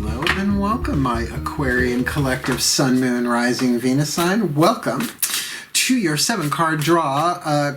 Hello and welcome, my Aquarian collective Sun, Moon, Rising, Venus sign. Welcome to your 7-card draw,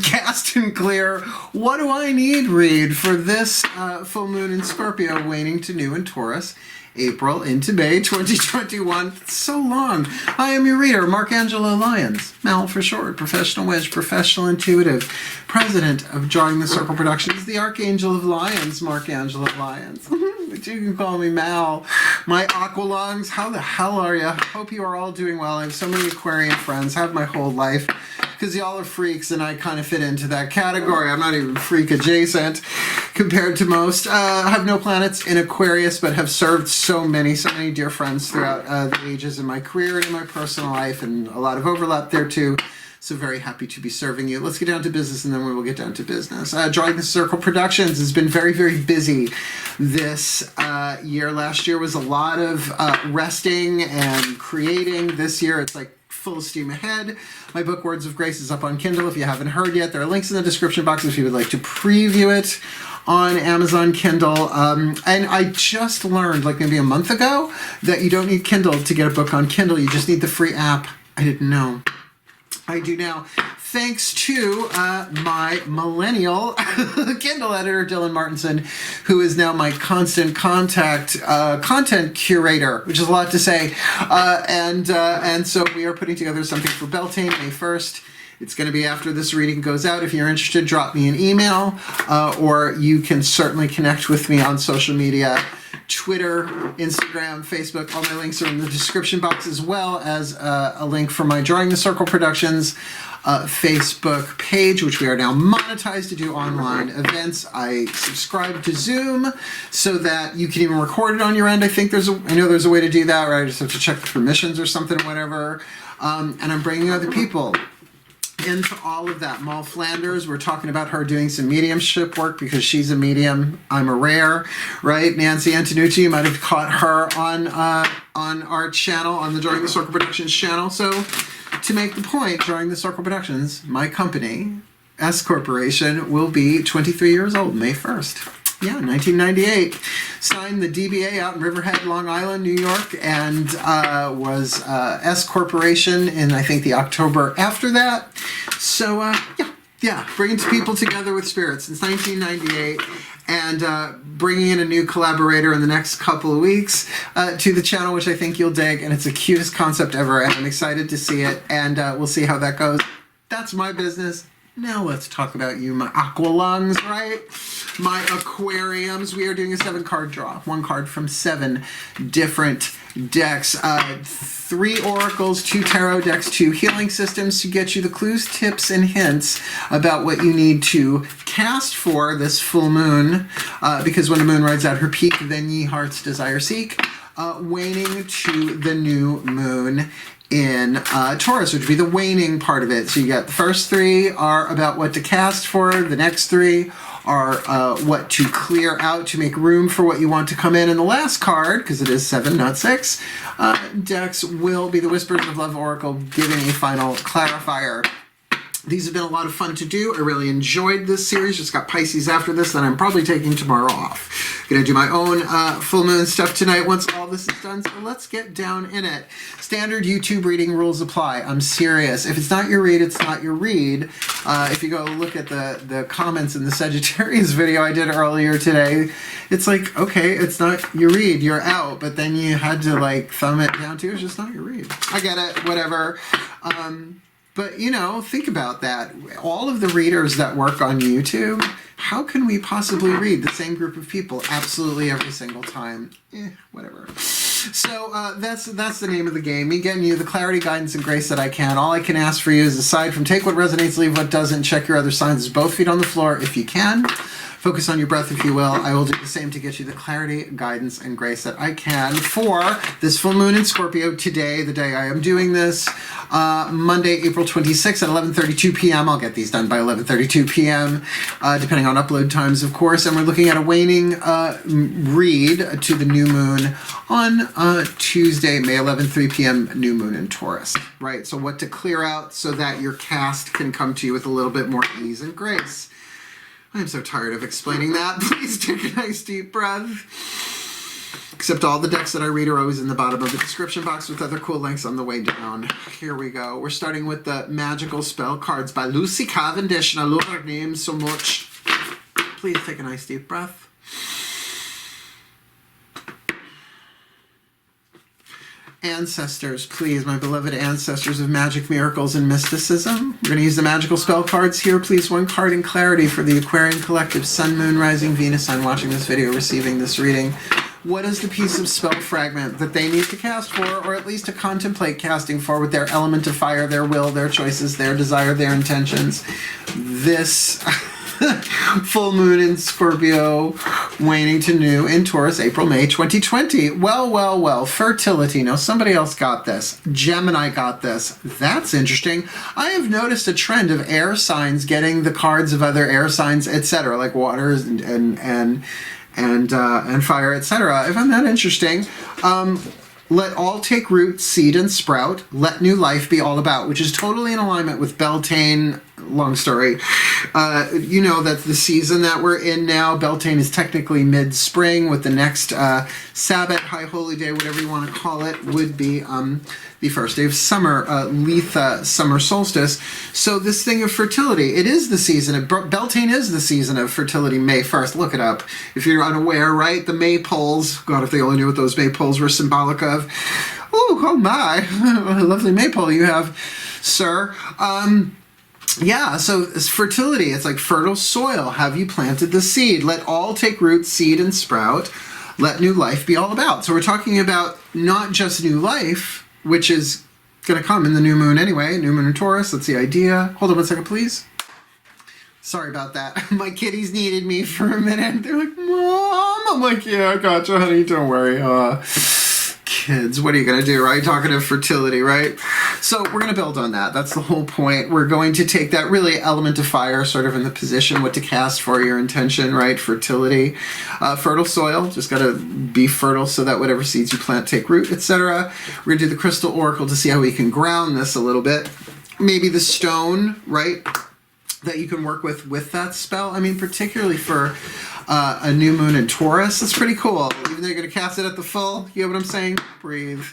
cast and clear, what do I need read for this full moon in Scorpio, waning to new in Taurus, April into May 2021. So long. I am your reader, Angelo Lyons, Mal for short, professional witch, professional intuitive, president of Drawing the Circle Productions, the Archangel of Lyons, Angelo Lyons. But you can call me Mal. My aqualungs, how the hell are you? Hope you are all doing well. I have so many Aquarian friends, have my whole life, because y'all are freaks and I kind of fit into that category. I'm not even freak adjacent compared to most. I have no planets in Aquarius, but have served so many dear friends throughout the ages in my career and in my personal life, and a lot of overlap there too. So very happy to be serving you. Let's get down to business, and then we will get down to business. Drawing the Circle Productions has been very, very busy this year. Last year was a lot of resting and creating. This year it's like full steam ahead. My book Words of Grace is up on Kindle if you haven't heard yet. There are links in the description box if you would like to preview it on Amazon Kindle. And I just learned like maybe a month ago that you don't need Kindle to get a book on Kindle. You just need the free app. I didn't know. I do now, thanks to my millennial Kindle editor, Dylan Martinson, who is now my constant contact content curator, which is a lot to say. And so we are putting together something for Beltane, May 1st. It's going to be after this reading goes out. If you're interested, drop me an email, or you can certainly connect with me on social media. Twitter, Instagram, Facebook, all my links are in the description box, as well as a link for my Drawing the Circle Productions Facebook page, which we are now monetized to do online events. I subscribe to Zoom so that you can even record it on your end. I know there's a way to do that, right? I just have to check the permissions or something, or whatever. And I'm bringing other people into all of that. Mal Flanders, we're talking about her doing some mediumship work because she's a medium. I'm a rare, right? Nancy Antonucci, you might have caught her on our channel, on the Drawing the Circle Productions channel. So to make the point, Drawing the Circle Productions, my company, S Corporation, will be 23 years old, May 1st. Yeah, 1998. Signed the DBA out in Riverhead, Long Island, New York, and was S Corporation in, I think, the October after that. So, yeah, bringing people together with spirit since 1998, and bringing in a new collaborator in the next couple of weeks to the channel, which I think you'll dig, and it's the cutest concept ever, and I'm excited to see it, and we'll see how that goes. That's my business. Now let's talk about you, my aqualungs, right? My aquariums. We are doing a 7-card draw. 1 card from 7 different decks. 3 oracles, 2 tarot decks, 2 healing systems to get you the clues, tips, and hints about what you need to cast for this full moon. Because when the moon rides out her peak, then ye heart's desire seek. Waning to the new moon in Taurus, which would be the waning part of it. So you got the first 3 are about what to cast for, the next 3 are what to clear out to make room for what you want to come in, and the last card, because it is 7, not 6, decks will be the Whispers of Love Oracle, giving a final clarifier. These have been a lot of fun to do. I really enjoyed this series. Just got Pisces after this, then I'm probably taking tomorrow off. Gonna do my own full moon stuff tonight once all this is done, so let's get down in it. Standard YouTube reading rules apply. I'm serious. If it's not your read, it's not your read. If you go look at the comments in the Sagittarius video I did earlier today, it's like, okay, it's not your read, you're out, but then you had to like thumb it down to, it's just not your read. I get it, whatever. But, you know, think about that. All of the readers that work on YouTube, how can we possibly read the same group of people absolutely every single time? Whatever. So that's the name of the game. Me getting you the clarity, guidance, and grace that I can. All I can ask for you is, aside from take what resonates, leave what doesn't, check your other signs, both feet on the floor if you can. Focus on your breath if you will. I will do the same to get you the clarity, guidance, and grace that I can for this full moon in Scorpio today, the day I am doing this, Monday, April 26th at 11:32 p.m. I'll get these done by 11:32 p.m., depending on upload times, of course. And we're looking at a waning read to the new moon on Tuesday, May 11th, 3 p.m., new moon in Taurus, right? So what to clear out so that your cast can come to you with a little bit more ease and grace. I'm so tired of explaining that. Please take a nice deep breath. Except all the decks that I read are always in the bottom of the description box with other cool links on the way down. Here we go. We're starting with the Magical Spell cards by Lucy Cavendish, and I love her name so much. Please take a nice deep breath. Ancestors, please, my beloved ancestors of magic, miracles, and mysticism. We're going to use the magical spell cards here. Please, one card in clarity for the Aquarian collective, Sun, Moon, Rising, Venus sign watching this video, receiving this reading. What is the piece of spell fragment that they need to cast for, or at least to contemplate casting for, with their element of fire, their will, their choices, their desire, their intentions? This full moon in Scorpio, waning to new in Taurus, April-May 2020. Well, fertility. Now, somebody else got this. Gemini got this. That's interesting. I have noticed a trend of air signs getting the cards of other air signs, etc., like waters and fire, etc. I found that interesting. Let all take root, seed, and sprout. Let new life be all about, which is totally in alignment with Beltane. Long story. You know that the season that we're in now, Beltane is technically mid-spring, with the next Sabbath, High Holy Day, whatever you want to call it, would be the first day of summer, Letha, summer solstice. So this thing of fertility, it is the season of, Beltane is the season of fertility, May 1st. Look it up if you're unaware, right? The maypoles, God, if they only knew what those maypoles were symbolic of. Ooh, oh my, what a lovely maypole you have, sir. Yeah, so it's fertility. It's like fertile soil. Have you planted the seed? Let all take root, seed, and sprout. Let new life be all about. So we're talking about not just new life, which is going to come in the new moon anyway. New moon in Taurus. That's the idea. Hold on 1 second, please. Sorry about that. My kitties needed me for a minute. They're like, Mom. I'm like, yeah, I gotcha, honey. Don't worry. Kids, what are you going to do, right? Talking of fertility, right? So we're going to build on that. That's the whole point. We're going to take that really element of fire sort of in the position, what to cast for, your intention, right? Fertility. Fertile soil, just got to be fertile so that whatever seeds you plant take root, etc. We're going to do the crystal oracle to see how we can ground this a little bit. Maybe the stone, right, that you can work with that spell. I mean, particularly for a new moon in Taurus, that's pretty cool. Even though you're going to cast it at the full, you know what I'm saying? Breathe.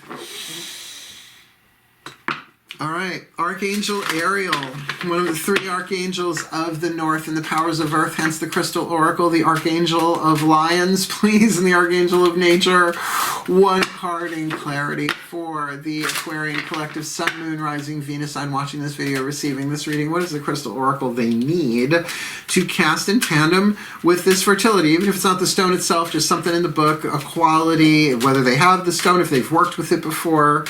All right, Archangel Ariel, one of the 3 archangels of the north and the powers of earth, hence the crystal oracle, the Archangel of Lyons, please, and the Archangel of Nature. One card in clarity for the Aquarian collective, Sun, Moon, Rising, Venus sign watching this video, receiving this reading. What is the crystal oracle they need to cast in tandem with this fertility? Even if it's not the stone itself, just something in the book, a quality, whether they have the stone, if they've worked with it before,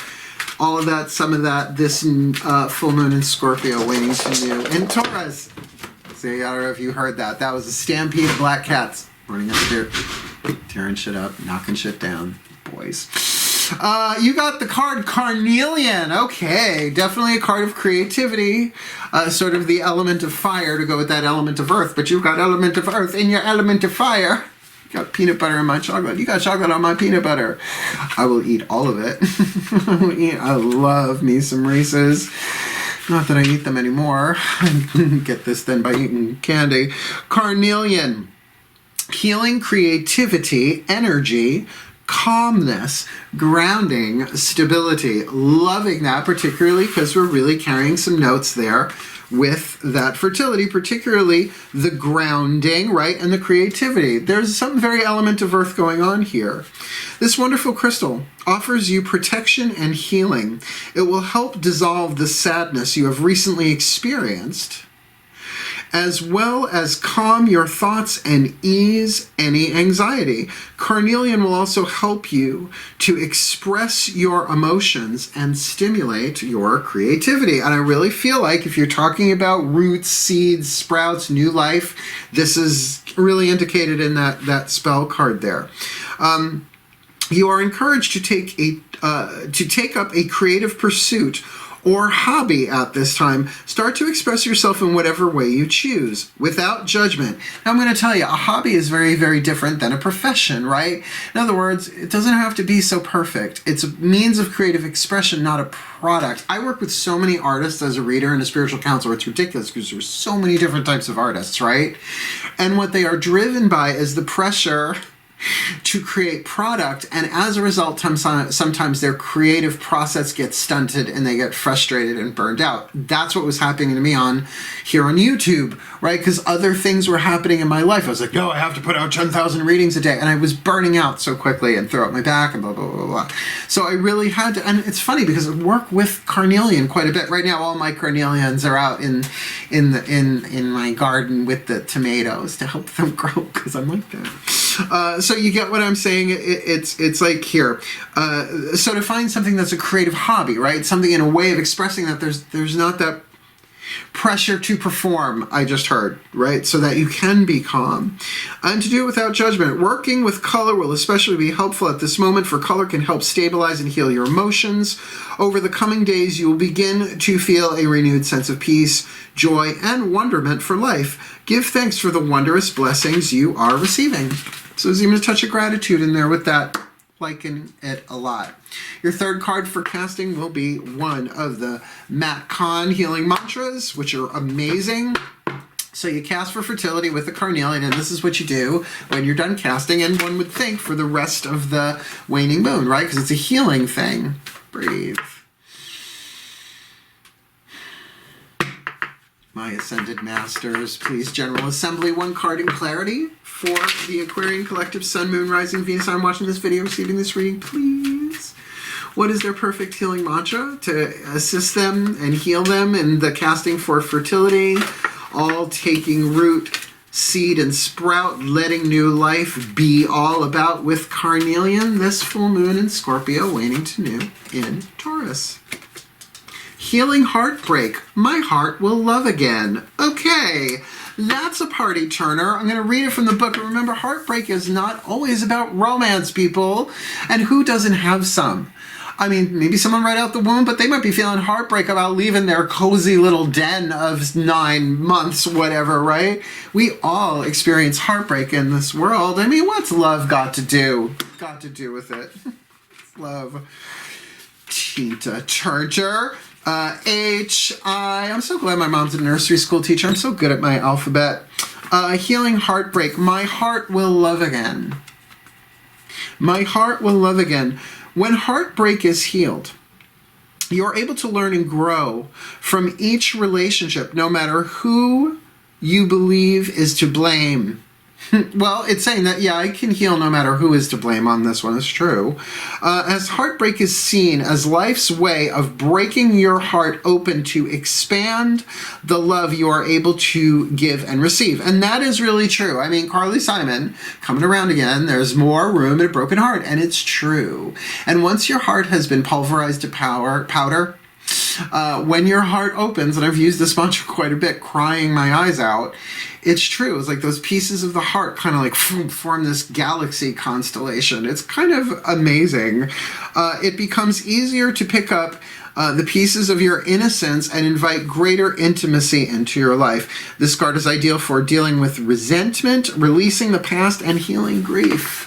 all of that, some of that, this full moon in Scorpio, waning to new in Taurus. So I don't know if you heard that. That was a stampede of black cats running up there, tearing shit up, knocking shit down. Boys. You got the card Carnelian. Okay, definitely a card of creativity. Sort of the element of fire to go with that element of earth. But you've got element of earth in your element of fire. You got peanut butter in my chocolate. You got chocolate on my peanut butter. I will eat all of it. I love me some Reese's. Not that I eat them anymore. I get this then by eating candy. Carnelian. Healing, creativity, energy, calmness, grounding, stability. Loving that, particularly because we're really carrying some notes there with that fertility, particularly the grounding, right, and the creativity. There's some very element of earth going on here. This wonderful crystal offers you protection and healing. It will help dissolve the sadness you have recently experienced, as well as calm your thoughts and ease any anxiety. Carnelian will also help you to express your emotions and stimulate your creativity. And I really feel like if you're talking about roots, seeds, sprouts, new life, this is really indicated in that spell card there. You are encouraged to take up a creative pursuit or hobby at this time. Start to express yourself in whatever way you choose, without judgment. Now, I'm going to tell you, a hobby is very, very different than a profession, right? In other words, it doesn't have to be so perfect. It's a means of creative expression, not a product. I work with so many artists as a reader and a spiritual counselor. It's ridiculous because there's so many different types of artists, right? And what they are driven by is the pressure to create product, and as a result sometimes their creative process gets stunted and they get frustrated and burned out. That's what was happening to me here on YouTube, right? Because other things were happening in my life. I was like, no, I have to put out 10,000 readings a day, and I was burning out so quickly and throw out my back and blah blah blah blah. So I really had to, and it's funny because I work with carnelian quite a bit right now. All my carnelians are out in my garden with the tomatoes to help them grow, because I'm like that. So you get what I'm saying? It's like here. So to find something that's a creative hobby, right? Something in a way of expressing that there's not that pressure to perform, I just heard, right? So that you can be calm. And to do it without judgment. Working with color will especially be helpful at this moment, for color can help stabilize and heal your emotions. Over the coming days, you will begin to feel a renewed sense of peace, joy, and wonderment for life. Give thanks for the wondrous blessings you are receiving. So there's even a touch of gratitude in there with that. Liking it a lot. Your third card for casting will be one of the Matt Kahn healing mantras, which are amazing. So you cast for fertility with the carnelian, and this is what you do when you're done casting, and one would think for the rest of the waning moon, right? Because it's a healing thing. Breathe. My Ascended Masters, please, General Assembly, one card in clarity for the Aquarian Collective Sun, Moon, Rising, Venus. I'm watching this video, receiving this reading, please. What is their perfect healing mantra to assist them and heal them in the casting for fertility? All taking root, seed, and sprout, letting new life be all about with carnelian, this full moon in Scorpio, waning to new in Taurus. Healing heartbreak. My heart will love again. Okay, that's a party turner. I'm going to read it from the book. And remember, heartbreak is not always about romance, people. And who doesn't have some? I mean, maybe someone right out the womb, but they might be feeling heartbreak about leaving their cozy little den of 9 months, whatever, right? We all experience heartbreak in this world. I mean, what's love got to do? Got to do with it. Love. Tita Turger. H-I. I'm so glad my mom's a nursery school teacher. I'm so good at my alphabet. Healing heartbreak. My heart will love again. My heart will love again. When heartbreak is healed, you're able to learn and grow from each relationship, no matter who you believe is to blame. Well, it's saying that, yeah, I can heal no matter who is to blame on this one. It's true. As heartbreak is seen as life's way of breaking your heart open to expand the love you are able to give and receive. And that is really true. I mean, Carly Simon, coming around again, there's more room in a broken heart. And it's true. And once your heart has been pulverized to powder, when your heart opens, and I've used this mantra quite a bit, crying my eyes out, it's true. It's like those pieces of the heart kind of like form this galaxy constellation. It's kind of amazing. It becomes easier to pick up the pieces of your innocence and invite greater intimacy into your life. This card is ideal for dealing with resentment, releasing the past, and healing grief.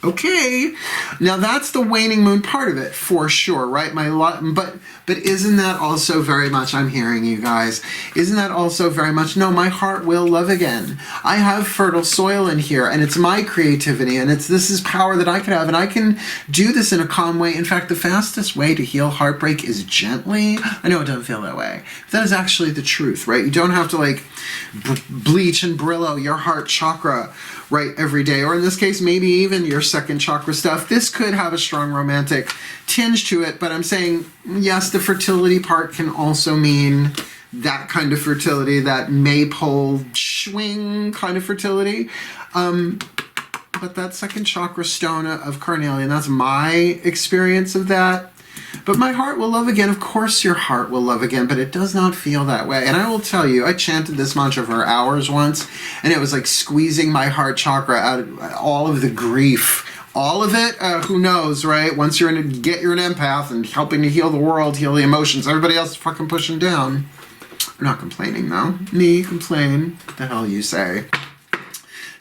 Okay, now that's the waning moon part of it for sure, right? But isn't that also very much, I'm hearing you guys, isn't that also very much, no, my heart will love again. I have fertile soil in here, and it's my creativity, and this is power that I can have, and I can do this in a calm way. In fact, the fastest way to heal heartbreak is gently. I know it doesn't feel that way, but that is actually the truth, right? You don't have to like bleach and Brillo your heart chakra, right, every day, or in this case, maybe even your second chakra stuff. This could have a strong romantic tinge to it, but I'm saying, yes, the fertility part can also mean that kind of fertility, that maypole swing kind of fertility. But that second chakra stone of carnelian, that's my experience of that. But my heart will love again. Of course your heart will love again, but it does not feel that way. And I will tell you, I chanted this mantra for hours once, and it was like squeezing my heart chakra out of all of the grief. All of it, who knows, right? Once you're an empath and helping to heal the world, heal the emotions, everybody else is fucking pushing down. We're not complaining, though. Me complain. What the hell you say?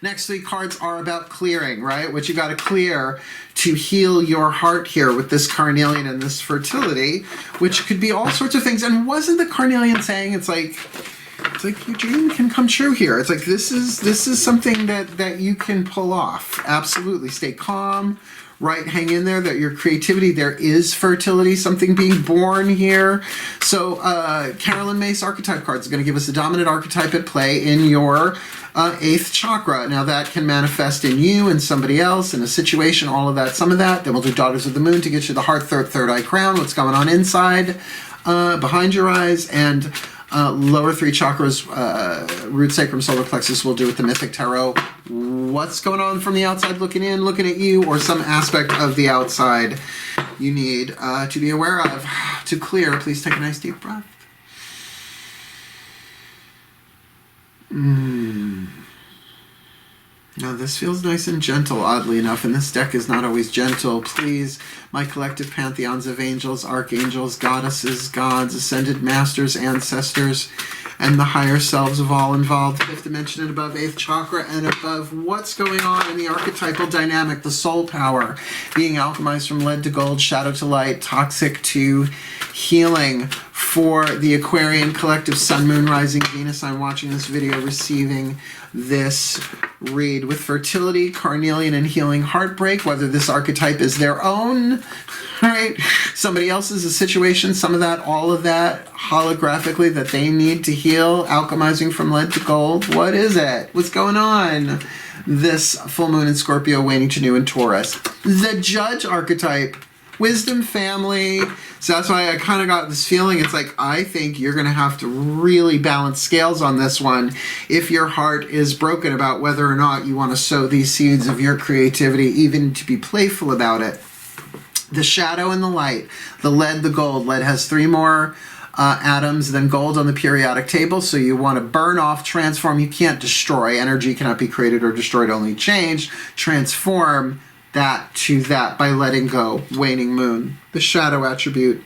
Next 3 cards are about clearing, right? What you got to clear to heal your heart here with this carnelian and this fertility, which could be all sorts of things. And wasn't the carnelian saying it's like It's like your dream can come true here. It's like this is something that you can pull off. Absolutely. Stay calm. Right, hang in there, that your creativity, there is fertility, something being born here. So Carolyn Mace archetype cards is going to give us the dominant archetype at play in your 8th chakra. Now that can manifest in you and somebody else, in a situation, all of that, some of that. Then we'll do Daughters of the Moon to get you the heart, third eye crown, what's going on inside, behind your eyes, and lower 3 chakras, root, sacrum, solar plexus, we'll do with the Mythic Tarot. What's going on from the outside looking in, looking at you, or some aspect of the outside you need to be aware of. To clear, please take a nice deep breath. Now this feels nice and gentle, oddly enough, and this deck is not always gentle. Please, my collective pantheons of angels, archangels, goddesses, gods, ascended masters, ancestors, and the higher selves of all involved, 5th dimension and above, 8th chakra and above. What's going on in the archetypal dynamic, the soul power, being alchemized from lead to gold, shadow to light, toxic to healing, for the Aquarian collective sun, moon, rising, Venus. I'm watching this video, receiving this read with fertility, carnelian, and healing heartbreak, whether this archetype is their own, right? Somebody else's, a situation, some of that, all of that, holographically, that they need to heal, alchemizing from lead to gold. What is it? What's going on? This full moon in Scorpio, waning to new in Taurus. The Judge archetype. Wisdom, family. So that's why I kind of got this feeling. It's like, I think you're going to have to really balance scales on this one if your heart is broken about whether or not you want to sow these seeds of your creativity, even to be playful about it. The shadow and the light, the lead, the gold. Lead has 3 more atoms than gold on the periodic table, so you want to burn off, transform. You can't destroy. Energy cannot be created or destroyed, only changed. Transform that to that by letting go. Waning moon, the shadow attribute.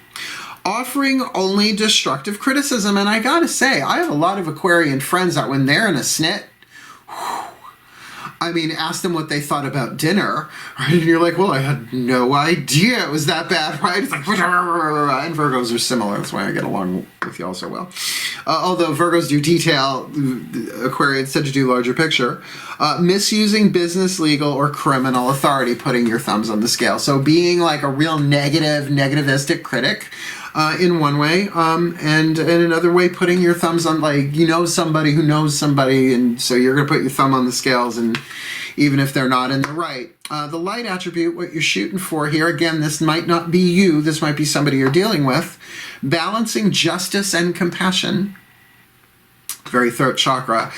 Offering only destructive criticism. And I gotta say, I have a lot of Aquarian friends that when they're in a snit, I mean, ask them what they thought about dinner, right? And you're like, well, I had no idea it was that bad, right? It's like, and Virgos are similar. That's why I get along with y'all so well. Although Virgos do detail, Aquarians tend to do larger picture. Misusing business, legal, or criminal authority, putting your thumbs on the scale. So being like a real negativistic critic, in one way, and in another way, putting your thumbs on, like, you know somebody who knows somebody, and so you're going to put your thumb on the scales, and even if they're not in the right. The light attribute, what you're shooting for here, again, this might not be you, this might be somebody you're dealing with. Balancing justice and compassion. Very throat chakra.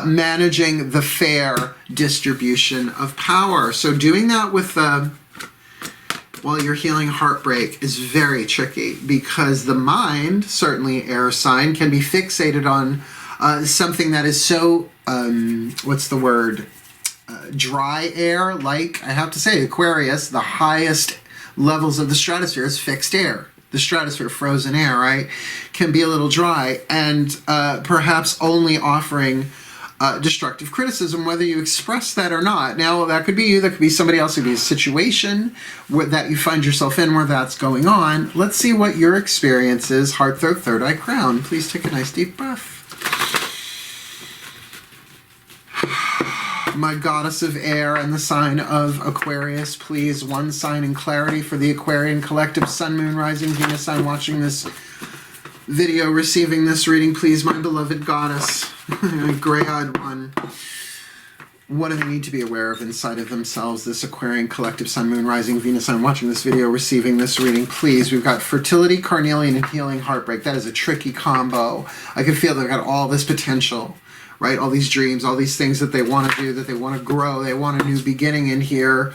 Managing the fair distribution of power. So doing that with while you're healing heartbreak is very tricky, because the mind, certainly air sign, can be fixated on something that is so, what's the word, dry air. Like, I have to say, Aquarius, the highest levels of the stratosphere is fixed air. The stratosphere, frozen air, right, can be a little dry, and perhaps only offering destructive criticism, whether you express that or not. Now, that could be you, that could be somebody else, it could be a situation that you find yourself in where that's going on. Let's see what your experience is. Heart, third eye crown. Please take a nice deep breath. My goddess of air and the sign of Aquarius, please, one sign in clarity for the Aquarian collective, sun, moon, rising, Venus sign, watching this video, receiving this reading, please, my beloved goddess, gray-eyed one. What do they need to be aware of inside of themselves, this Aquarian collective, sun, moon, rising, Venus sign, watching this video, receiving this reading, please? We've got fertility, carnelian, and healing heartbreak. That is a tricky combo. I can feel they've got all this potential, right? All these dreams, all these things that they want to do, that they want to grow. They want a new beginning in here,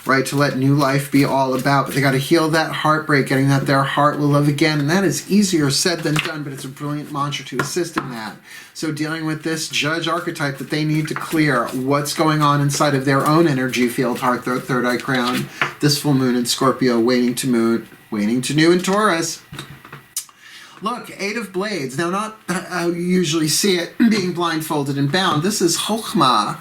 right? To let new life be all about. But they got to heal that heartbreak, getting that their heart will love again. And that is easier said than done, but it's a brilliant mantra to assist in that. So dealing with this Judge archetype that they need to clear what's going on inside of their own energy field, heart, third eye crown, this full moon in Scorpio, waning to new in Taurus. Look, 8 of Blades. Now, not how you usually see it, being blindfolded and bound. This is Chokhmah,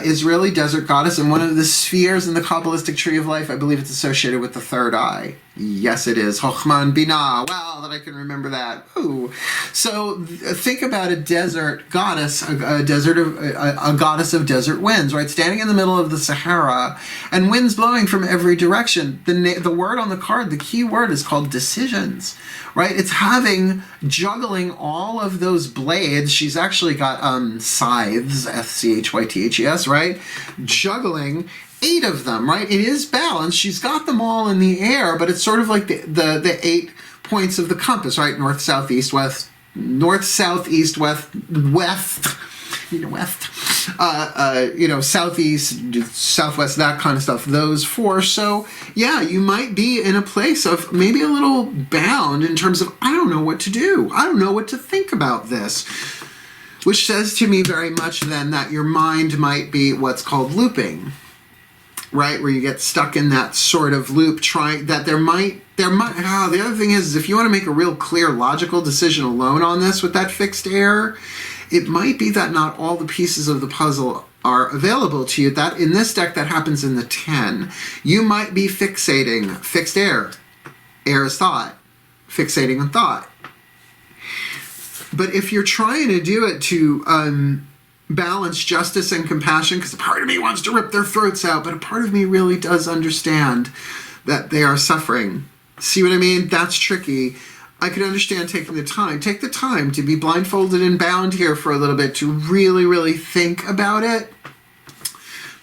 Israeli desert goddess, and one of the spheres in the Kabbalistic tree of life. I believe it's associated with the third eye. Yes, it is. Chokhmah and Binah. Wow, that I can remember that. Ooh. So think about a desert goddess, a goddess of desert winds, right? Standing in the middle of the Sahara, and winds blowing from every direction. The word on the card, the key word, is called decisions, right? It's juggling all of those blades. She's actually got scythes, S-C-H-Y-T-H-E-S, right? Juggling 8 of them, right? It is balanced. She's got them all in the air, but it's sort of like the 8 points of the compass, right? North, south, east, west, southeast, southwest, that kind of stuff. Those 4. So yeah, you might be in a place of maybe a little bound in terms of, I don't know what to do. I don't know what to think about this. Which says to me very much then that your mind might be what's called looping. Right, where you get stuck in that sort of loop, the other thing is if you want to make a real clear logical decision alone on this with that fixed air, it might be that not all the pieces of the puzzle are available to you. That in this deck, that happens in the 10. You might be fixating fixed air. Air is thought. Fixating on thought. But if you're trying to do it to balance justice and compassion, because a part of me wants to rip their throats out, but a part of me really does understand that they are suffering. See what I mean? That's tricky. I could understand taking the time. Take the time to be blindfolded and bound here for a little bit to really, really think about it.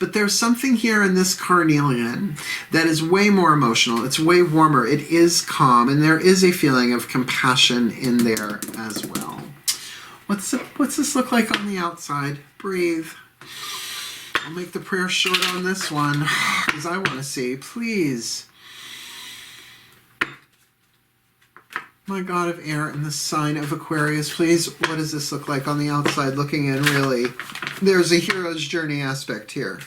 But there's something here in this carnelian that is way more emotional. It's way warmer. It is calm, and there is a feeling of compassion in there as well. What's this look like on the outside? Breathe. I'll make the prayer short on this one because I want to see. Please. My God of air and the sign of Aquarius, please. What does this look like on the outside looking in, really? There's a hero's journey aspect here.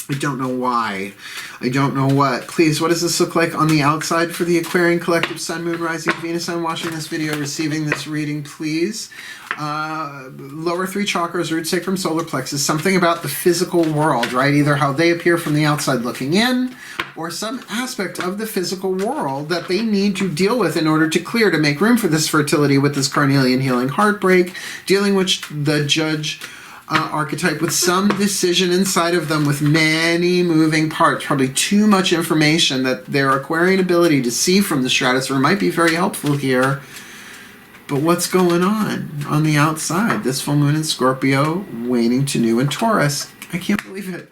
I don't know why. I don't know what. Please, what does this look like on the outside for the Aquarian Collective Sun, Moon, Rising, Venus? I'm watching this video, receiving this reading, please. Lower 3 chakras, root, sacrum, solar plexus. Something about the physical world, right? Either how they appear from the outside looking in, or some aspect of the physical world that they need to deal with in order to clear, to make room for this fertility with this carnelian healing heartbreak, dealing with the judge archetype with some decision inside of them with many moving parts, probably too much information that their Aquarian ability to see from the stratosphere might be very helpful here. But what's going on the outside? This full moon in Scorpio, waning to new in Taurus. I can't believe it.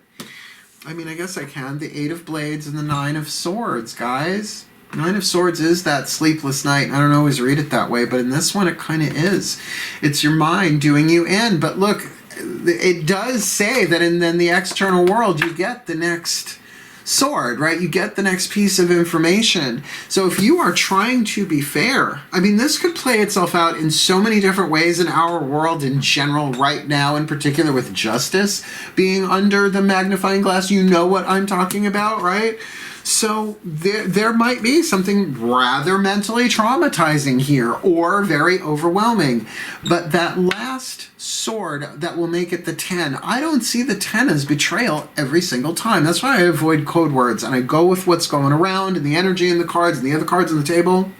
I mean, I guess I can. The 8 of Blades and the 9 of Swords, guys. 9 of Swords is that sleepless night. I don't always read it that way, but in this one it kind of is. It's your mind doing you in. But look, it does say that in the external world you get the next sword, right? You get the next piece of information. So if you are trying to be fair, I mean, this could play itself out in so many different ways in our world in general right now, in particular with justice being under the magnifying glass. You know what I'm talking about, right? So there might be something rather mentally traumatizing here or very overwhelming. But that last sword that will make it the 10, I don't see the 10 as betrayal every single time. That's why I avoid code words and I go with what's going around and the energy in the cards and the other cards on the table.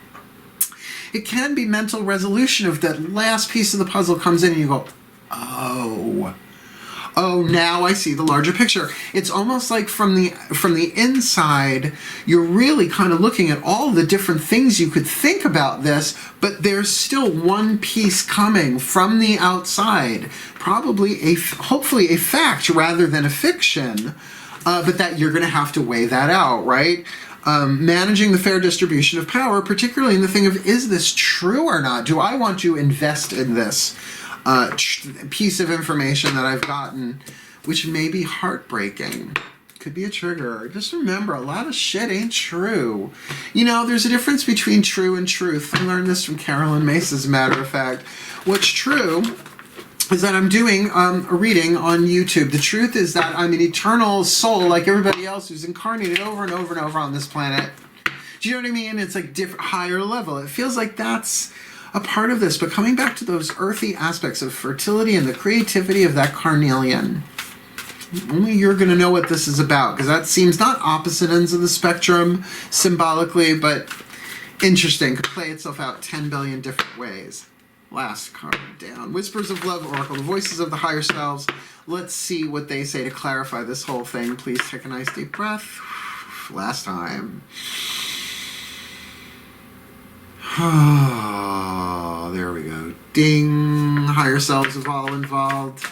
It can be mental resolution of that last piece of the puzzle comes in and you go, oh, now I see the larger picture. It's almost like from the inside, you're really kind of looking at all the different things you could think about this, but there's still one piece coming from the outside, probably hopefully a fact rather than a fiction, but that you're going to have to weigh that out, right? Managing the fair distribution of power, particularly in the thing of, is this true or not? Do I want to invest in this piece of information that I've gotten, which may be heartbreaking? Could be a trigger. Just remember, a lot of shit ain't true. You know, there's a difference between true and truth. I learned this from Carolyn Mace, as a matter of fact. What's true is that I'm doing a reading on YouTube. The truth is that I'm an eternal soul like everybody else who's incarnated over and over and over on this planet. Do you know what I mean? It's like different, higher level. It feels like that's a part of this, but coming back to those earthy aspects of fertility and the creativity of that carnelian, Only you're going to know what this is about, because that seems not opposite ends of the spectrum symbolically, but interesting. Could play itself out 10 billion different ways. Last card down. Whispers of Love Oracle, the voices of the higher selves. Let's see what they say to clarify this whole thing. Please take a nice deep breath. Last time. Oh, there we go. Ding. Higher selves of all involved.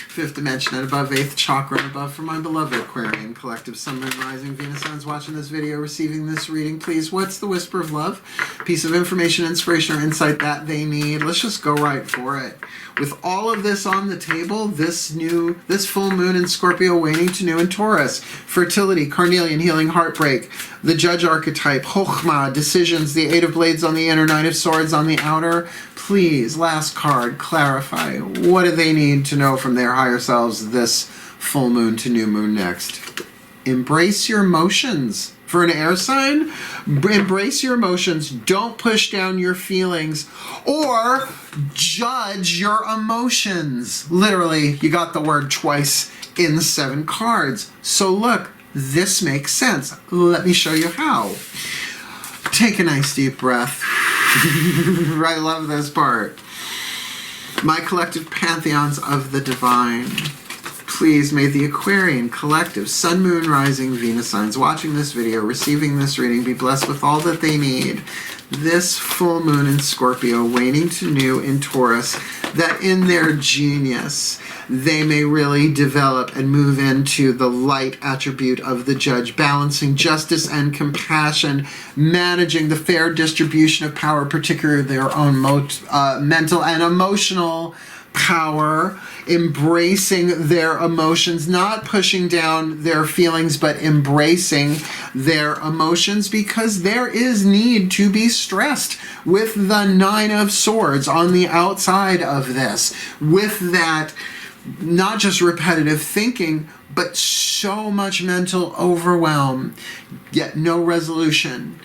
Fifth dimension and above, 8th chakra and above. For my beloved Aquarian collective, Sun, Moon, Rising, Venus signs watching this video, receiving this reading, please, what's the whisper of love? Piece of information, inspiration, or insight that they need. Let's just go right for it. With all of this on the table, this full moon in Scorpio, waning to new in Taurus, fertility, carnelian, healing, heartbreak, the judge archetype, chokhmah, decisions, the 8 of blades on the inner, 9 of swords on the outer. Please, last card, clarify. What do they need to know from their higher selves this full moon to new moon next? Embrace your emotions. For an air sign, embrace your emotions. Don't push down your feelings or judge your emotions. Literally, you got the word twice in 7 cards. So look, this makes sense. Let me show you how. Take a nice deep breath. I love this part. My collective pantheons of the divine. Please, may the Aquarian collective, Sun, Moon, Rising, Venus signs watching this video, receiving this reading, be blessed with all that they need. This full moon in Scorpio, waning to new in Taurus, that in their genius, they may really develop and move into the light attribute of the judge, balancing justice and compassion, managing the fair distribution of power, particularly their own mental and emotional power, embracing their emotions, not pushing down their feelings, but embracing their emotions, because there is need to be stressed with the 9 of swords on the outside of this, with that not just repetitive thinking, but so much mental overwhelm, yet no resolution.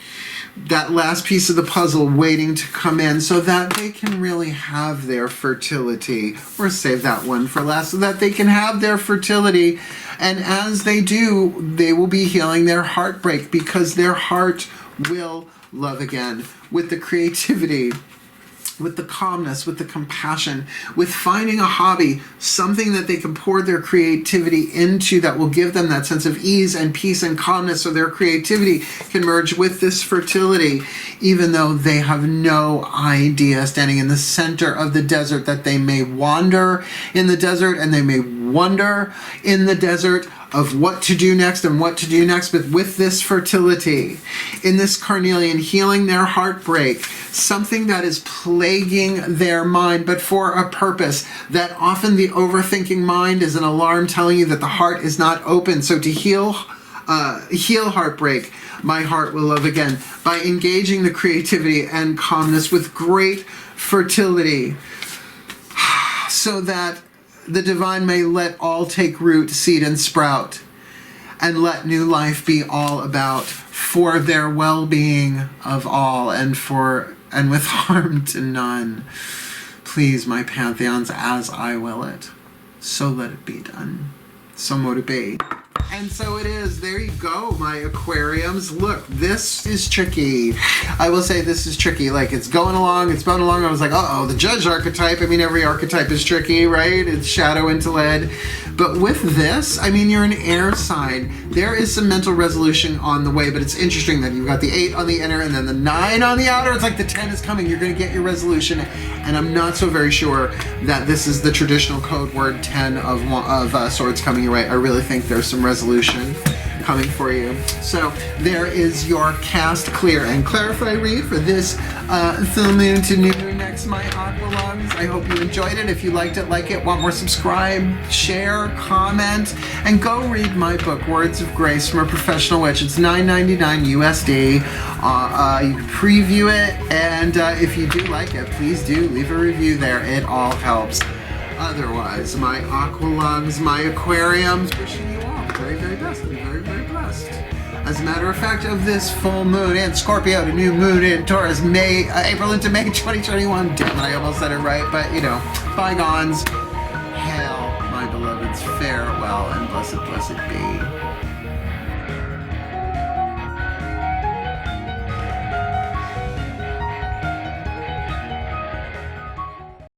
That last piece of the puzzle waiting to come in so that they can really have their fertility, or save that one for last, so that they can have their fertility. And as they do, they will be healing their heartbreak, because their heart will love again with the creativity, with the calmness, with the compassion, with finding a hobby, something that they can pour their creativity into that will give them that sense of ease and peace and calmness, so their creativity can merge with this fertility, even though they have no idea, standing in the center of the desert, that they may wander in the desert and they may wonder in the desert of what to do next and what to do next. But with this fertility, in this carnelian, healing their heartbreak, something that is plaguing their mind, but for a purpose, that often the overthinking mind is an alarm telling you that the heart is not open. So to heal heartbreak, my heart will love again, by engaging the creativity and calmness with great fertility, so that the divine may let all take root, seed, and sprout, and let new life be all about, for their well-being of all, and with harm to none. Please, my pantheons, as I will it, so let it be done. So mote it be. And so it is. There you go, my aquariums. Look, this is tricky. I will say this is tricky. Like, it's going along. I was like, uh-oh, the judge archetype. I mean, every archetype is tricky, right? It's shadow into lead. But with this, I mean, you're an air sign. There is some mental resolution on the way, but it's interesting that you've got the 8 on the inner and then the 9 on the outer. It's like the 10 is coming. You're going to get your resolution. And I'm not so very sure that this is the traditional code word 10 of swords coming your way. I really think there's some resolution coming for you. So there is your cast, clear, and clarify read for this full moon to new moon next, my aqualungs. I hope you enjoyed it. If you liked it, like it, want more, subscribe, share, comment, and go read my book, Words of Grace from a Professional Witch. It's $9.99 USD. You can preview it, and if you do like it, please do leave a review there. It all helps. Otherwise, my aqualungs, my aquariums, wishing you all the very, very best and very, very blessed. As a matter of fact, of this full moon in Scorpio to new moon in Taurus, April into May 2021. Damn it, I almost said it right, but you know, bygones. Hail, my beloveds, farewell. blessed, blessed.